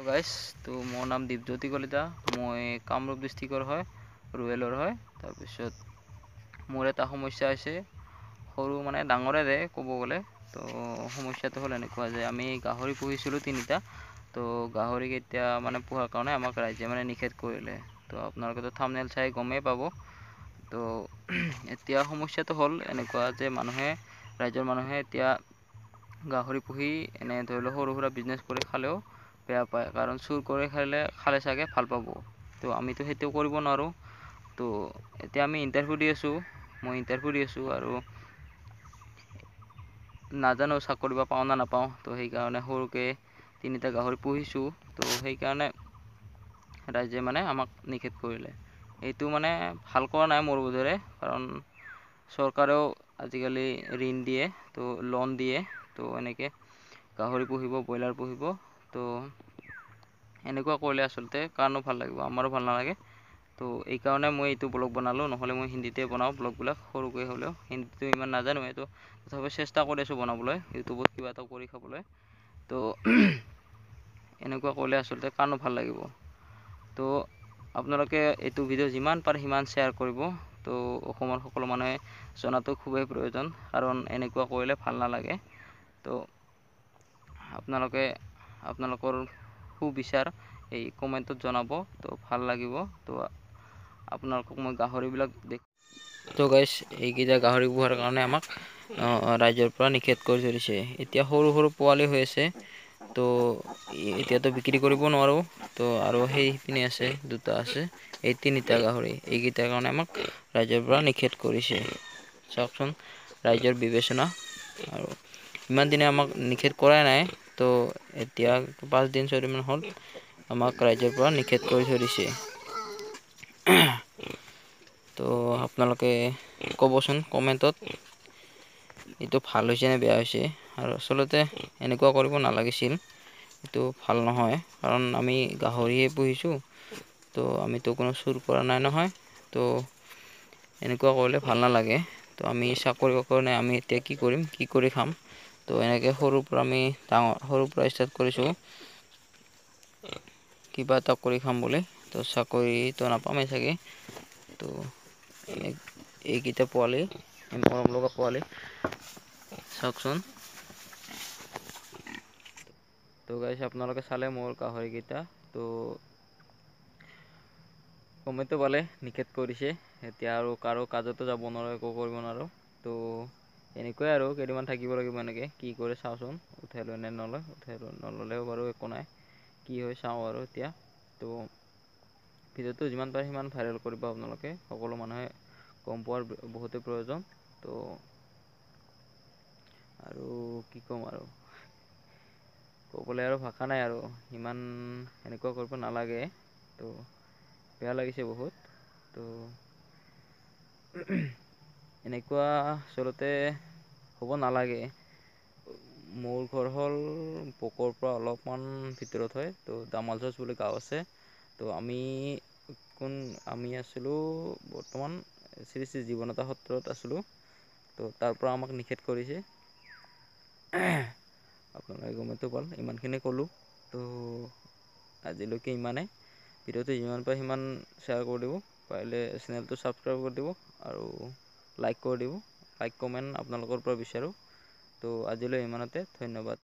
Guys, তো মোৰ নাম দীপজ্যোতি কলিতা। মই কামৰূপ ডিষ্ট্ৰিক্টৰ হয়, ৰুৰেলৰ হয়। তাৰপিছত মোৰ এটা সমস্যা হৈছে, সৰু মানে ডাঙৰেৰে ক'ব গ'লে। তো সমস্যাটো হ'ল এনেকুৱা যে আমি গাহৰি পুহিছিলোঁ 3টা। তো গাহৰিক এতিয়া মানে পোহাৰ কাৰণে আমাক ৰাইজে মানে নিষেধ কৰিলে। তো আপোনালোকেতো থাম্বনেইল চাই গমেই পাব। তো এতিয়া সমস্যাটো হ'ল এনেকুৱা যে ৰাইজৰ মানুহে এতিয়া গাহৰি পুহি এনে ধৰি লওক সৰু সুৰা বিজনেছ কৰি খালেও বেয়া পায়, কাৰণ চুৰ কৰি খালে চাগে ভাল পাব। তো আমিতো সেইটো কৰিব নোৱাৰোঁ। তো এতিয়া আমি ইণ্টাৰভিউ দি আছোঁ, মই ইণ্টাৰভিউ দি আছোঁ আৰু নাজানো চাকৰি বা পাওঁ না নাপাওঁ। তো সেইকাৰণে সৰুকৈ 3টা গাহৰি পুহিছোঁ। তো সেইকাৰণে ৰাইজে মানে আমাক নিষেধ কৰিলে। এইটো মানে ভাল কৰা নাই মোৰ বোধেৰে, কাৰণ চৰকাৰেও আজিকালি ঋণ দিয়ে, তো লোন দিয়ে। তো এনেকৈ গাহৰি পুহিব, ব্ৰইলাৰ পুহিব। তো এনেকুৱা কৰিলে আচলতে কাৰণো ভাল লাগিব, আমাৰো ভাল নালাগে। তো এইকাৰণে মই এইটো ব্লগ বনালোঁ, নহ'লে মই হিন্দীতে বনাওঁ ব্লগবিলাক সৰুকৈ হ'লেও। হিন্দীটো ইমান নাজানোৱে, তো তথাপি চেষ্টা কৰি আছোঁ বনাবলৈ, ইউটিউবত কিবা এটা কৰি খাবলৈ। তো এনেকুৱা কৰিলে আচলতে কাৰণো ভাল লাগিব। তো আপোনালোকে এইটো ভিডিঅ' যিমান পাৰে সিমান শ্বেয়াৰ কৰিব। তো অসমৰ সকলো মানুহে জনাটো খুবেই প্ৰয়োজন, কাৰণ এনেকুৱা কৰিলে ভাল নালাগে। তো আপোনালোকৰ সুবিচাৰ এই কমেণ্টত জনাব, তো ভাল লাগিব। তো আপোনালোকক মই গাহৰিবিলাক তো গাইজ, এইকেইটা গাহৰি পোহাৰ কাৰণে আমাক ৰাইজৰ পৰা নিষেধ কৰি ধৰিছে। এতিয়া সৰু সৰু পোৱালি হৈ আছে, তো এতিয়াতো বিক্ৰী কৰিব নোৱাৰোঁ। তো আৰু সেইপিনে আছে 2টা আছে, এই 3টা গাহৰি, এইকেইটাৰ কাৰণে আমাক ৰাইজৰ পৰা নিষেধ কৰিছে। চাওকচোন ৰাইজৰ বিবেচনা। আৰু ইমান দিনে আমাক নিষেধ কৰাই নাই, তো এতিয়া 5 দিন 6 দিন হ'ল আমাক ৰাইজৰ পৰা নিষেধ কৰি থৈ দিছে। তো আপোনালোকে ক'বচোন কমেণ্টত, এইটো ভাল হৈছে নে বেয়া হৈছে। আৰু আচলতে এনেকুৱা কৰিব নালাগিছিল, এইটো ভাল নহয়। কাৰণ আমি গাহৰিহে পুহিছোঁ, তো আমিতো কোনো চুৰ কৰা নাই নহয়। তো এনেকুৱা কৰিলে ভাল নালাগে। তো আমি চাকৰি কাৰণে আমি এতিয়া কি কৰিম, কি কৰি খাম। তো এনেকৈ সৰুৰ পৰা ষ্টাৰ্ট কৰিছোঁ কিবা এটা কৰি খাম বুলি। তো চাকৰিটো নাপামেই চাগে। তো এইকেইটা পোৱালি, মৰম লগা পোৱালি চাওকচোন। তো গাইজ, আপোনালোকে চালে মোৰ গাহৰিকেইটা। তো গমেইতো পালে নিষেধ কৰিছে। এতিয়া আৰু কাৰো কাজতো যাব নোৱাৰোঁ, একো কৰিব নোৱাৰোঁ। তো এনেকুৱাই আৰু কেইদিনমান থাকিব লাগিব এনেকৈ, কি কৰে চাওঁচোন, উঠাই লয় নে নলয়। নল'লেও বাৰু একো নাই, কি হয় চাওঁ আৰু এতিয়া। তো ভিডিঅ'টো যিমান পাৰে সিমান ভাইৰেল কৰিব আপোনালোকে, সকলো মানুহে গম পোৱাৰ বহুতেই প্ৰয়োজন। তো আৰু কি ক'ম আৰু, ক'বলৈ আৰু ভাষা নাই আৰু। ইমান এনেকুৱা কৰিব নালাগে। তো বেয়া লাগিছে বহুত। তো এনেকুৱা আচলতে হ'ব নালাগে। মোৰ ঘৰ হ'ল পকৰ পৰা অলপমান ভিতৰত হয়, তো দামালজজ বুলি গাঁও আছে। তো আমি আছিলোঁ বৰ্তমান শ্ৰী শ্ৰী জীৱনতা সত্ৰত আছিলোঁ। তো তাৰ পৰা আমাক নিষেধ কৰিছে। আপোনালোকে গমতো পাল, ইমানখিনি ক'লোঁ। তো আজিলৈকে ইমানেই। ভিডিঅ'টো যিমান পাৰে সিমান শ্বেয়াৰ কৰি দিব, পাৰিলে চেনেলটো ছাবস্ক্ৰাইব কৰি দিব, আৰু লাইক কৰি দিব। লাইক কমেণ্ট আপোনালোকৰ পৰা বিচাৰোঁ। তো আজিলৈ ইমানতে, ধন্যবাদ।